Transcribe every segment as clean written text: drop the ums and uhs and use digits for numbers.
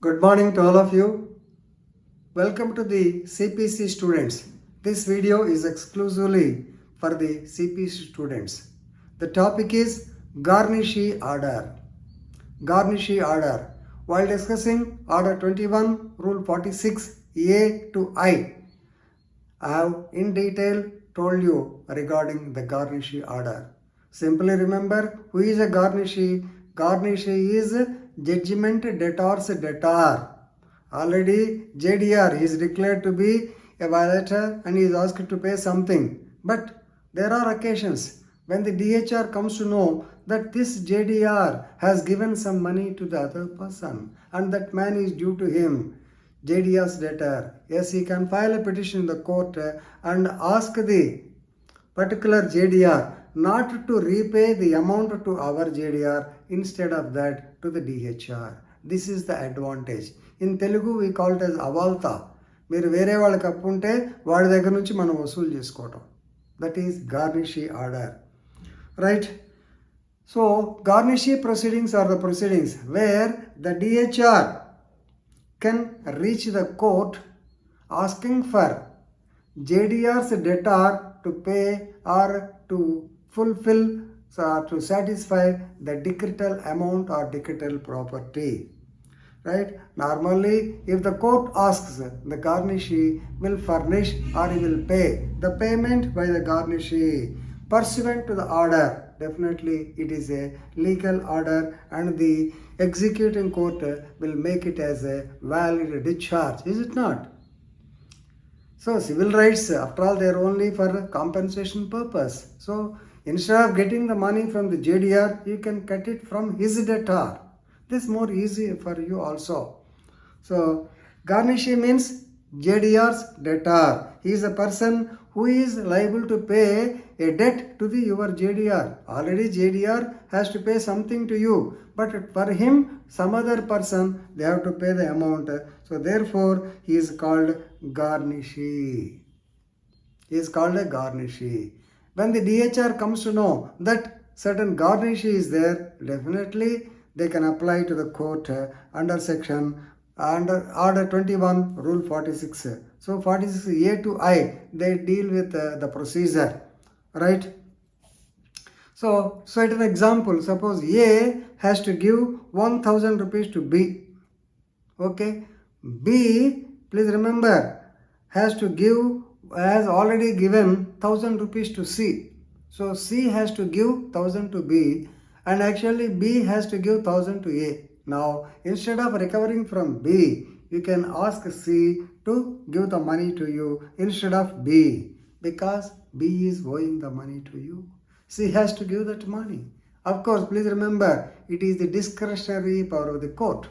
Good morning to all of you. Welcome to the CPC students. This video is exclusively for the CPC students. The topic is Garnishee order. Garnishee order. While discussing order 21, rule 46, A to I have in detail told you regarding the Garnishee order. Simply remember, who is a Garnishee? Garnishee is judgment debtor's debtor. Already JDR is declared to be a violator and is asked to pay something. But there are occasions when the DHR comes to know that this JDR has given some money to the other person and that man is due to him. JDR's debtor. Yes, he can file a petition in the court and ask the particular JDR not to repay the amount to our JDR, instead of that to the DHR. This is the advantage. In Telugu we call it as avalta. మీరు వేరే వాళ్ళకి అప్పు ఉంటే వాడి దగ్గర నుంచి మనం వసూలు చేసుకోవటం. That is Garnishee order. Right? So Garnishee proceedings are the proceedings where the DHR can reach the court asking for JDR's debtor to pay or to fulfill, to satisfy the decretal amount or decretal property. Right? Normally, if the court asks, the Garnishee will furnish or he will pay the payment by the Garnishee pursuant to the order. Definitely, it is a legal order and the executing court will make it as a valid discharge. Is it not? So, civil rights, after all, they are only for compensation purpose. So, instead of getting the money from the JDR, you can cut it from his debtor. This is more easy for you also. So, Garnishee means JDR's debtor. He is a person who is liable to pay a debt to your JDR. Already JDR has to pay something to you, but for him, some other person, they have to pay the amount. So therefore, he is called Garnishee. He is called a Garnishee. When the DHR comes to know that certain Garnishee is there, definitely they can apply to the court under order 21, rule 46. So 46 A to I, they deal with the procedure, right? So it is an example. Suppose A has to give 1000 rupees to B. Okay, B, please remember, has already given 1000 rupees to C. So C has to give 1000 to B, and actually B has to give 1000 to A. Now, instead of recovering from B, you can ask C to give the money to you instead of B, because B is owing the money to you. C has to give that money. Of course, please remember, it is the discretionary power of the court.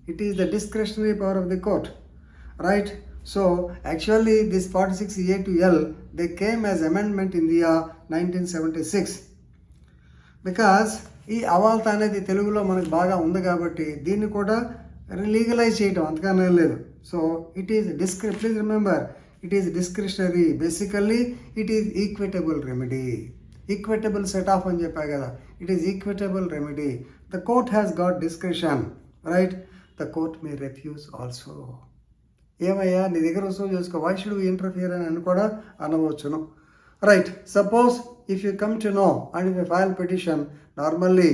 It is the discretionary power of the court, right? So, actually, this 46A to L, they came as amendment in the year 1976. Because ఈ అవాల్త అనేది తెలుగులో మనకు బాగా ఉంది కాబట్టి దీన్ని కూడా legalise చేయటం అంతకన్నా లేదు. So it is please remember, it is discretionary. Basically it is equitable remedy. Equitable set of అని చెప్పా కదా, it is equitable remedy. The court has got discretion, right? The court may refuse also. ఏమయ్యా నీ దగ్గర వసూలు చేసుకో, why should we interfere అని కూడా అనవచ్చును. Right, suppose if you come to know and if you file petition, normally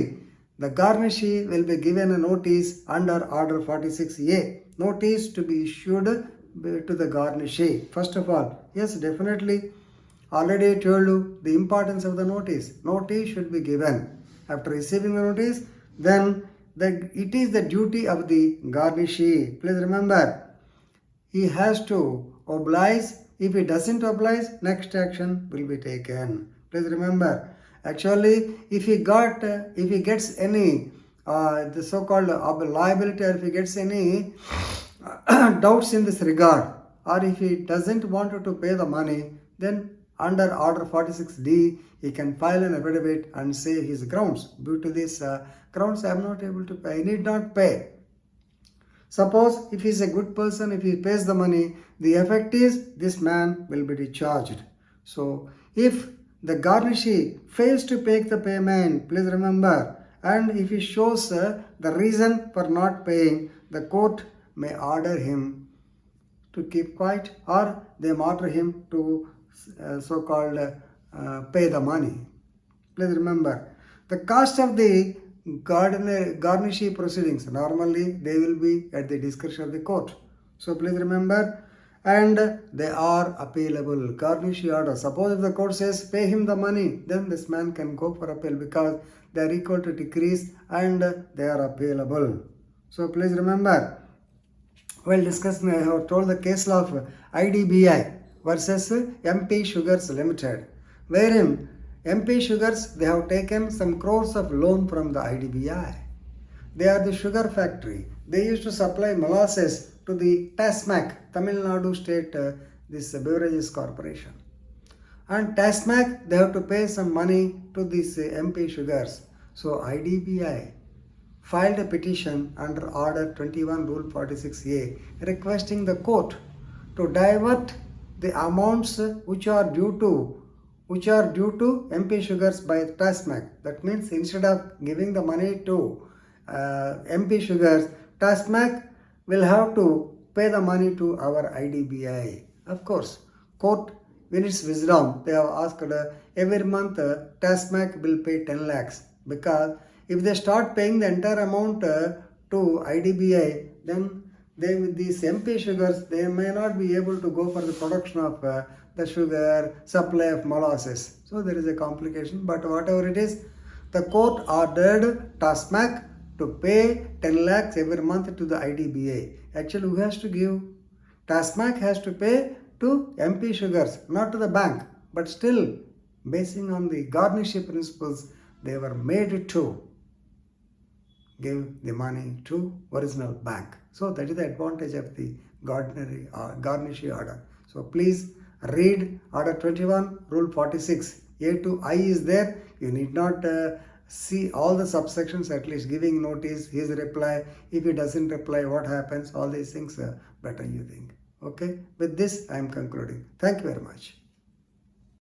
the Garnishee will be given a notice under order 46A. Notice to be issued to the Garnishee. First of all, yes, definitely, already I told you the importance of the notice. Notice should be given. After receiving the notice, then it is the duty of the Garnishee. Please remember, he has to oblige. If he doesn't oblige, next action will be taken. Please remember, actually, if he gets any the so-called liability, or if he gets any doubts in this regard, or if he doesn't want to pay the money, then under order 46D, he can file an affidavit and say his grounds. Due to this grounds, I am not able to pay. I need not pay. Suppose if he is a good person, if he pays the money, the effect is this man will be discharged. So if the Garnishee fails to make the payment, please remember, and if he shows the reason for not paying, the court may order him to keep quiet, or they may order him to so-called pay the money. Please remember, the cost of the Garnishee proceedings, normally they will be at the discretion of the court. So please remember, and they are appealable. Garnishee order. Suppose if the court says pay him the money, then this man can go for appeal because they are equal to decrease and they are appealable. So please remember, while discussing, I have told the case law of IDBI versus MP Sugars Limited, wherein MP Sugars, they have taken some crores of loan from the IDBI. They are the sugar factory. They used to supply molasses to the TASMAC, Tamil Nadu State, this Beverages Corporation. And TASMAC, they have to pay some money to this MP Sugars. So IDBI filed a petition under Order 21 Rule 46A requesting the court to divert the amounts which are due to MP Sugars by TASMAC. That means instead of giving the money to MP Sugars, TASMAC will have to pay the money to our IDBI. Of course, court in its wisdom, they have asked every month TASMAC will pay 10 lakhs because if they start paying the entire amount to IDBI, then with these MP Sugars, they may not be able to go for the production of the sugar, supply of molasses. So there is a complication, but whatever it is, the court ordered TASMAC to pay 10 lakhs every month to the IDBI. Actually, who has to give? TASMAC has to pay to MP Sugars, not to the bank. But still, basing on the Garnishee principles, they were made to give the money to original bank. So that is the advantage of the Garnishee order. So please read Order 21, Rule 46. A to I is there. You need not see all the subsections, at least giving notice, his reply. If he doesn't reply, what happens? All these things better you think. Okay. With this, I am concluding. Thank you very much.